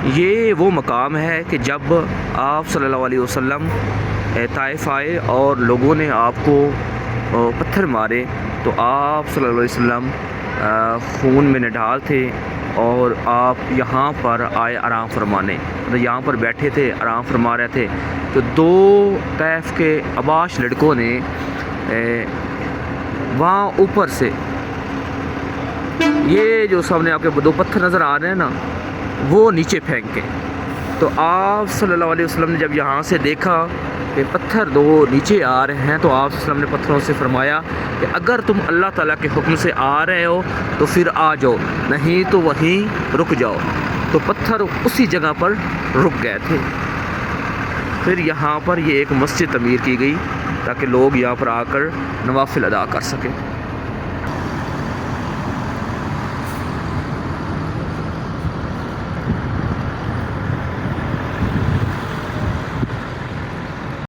یہ وہ مقام ہے کہ جب آپ صلی اللہ علیہ وسلم طائف آئے اور لوگوں نے آپ کو پتھر مارے تو آپ صلی اللہ علیہ وسلم خون میں نڈال تھے اور آپ یہاں پر آئے آرام فرمانے، یہاں پر بیٹھے تھے آرام فرما رہے تھے، تو دو طائف کے اباش لڑکوں نے وہاں اوپر سے یہ جو سامنے آپ کے دو پتھر نظر آ رہے ہیں نا وہ نیچے پھینکے، تو آپ صلی اللہ علیہ وسلم نے جب یہاں سے دیکھا کہ پتھر دو نیچے آ رہے ہیں تو آپ صلی اللہ علیہ وسلم نے پتھروں سے فرمایا کہ اگر تم اللہ تعالیٰ کے حکم سے آ رہے ہو تو پھر آ جاؤ، نہیں تو وہیں رک جاؤ۔ تو پتھر اسی جگہ پر رک گئے تھے۔ پھر یہاں پر یہ ایک مسجد تعمیر کی گئی تاکہ لوگ یہاں پر آ کر نوافل ادا کر سکیں۔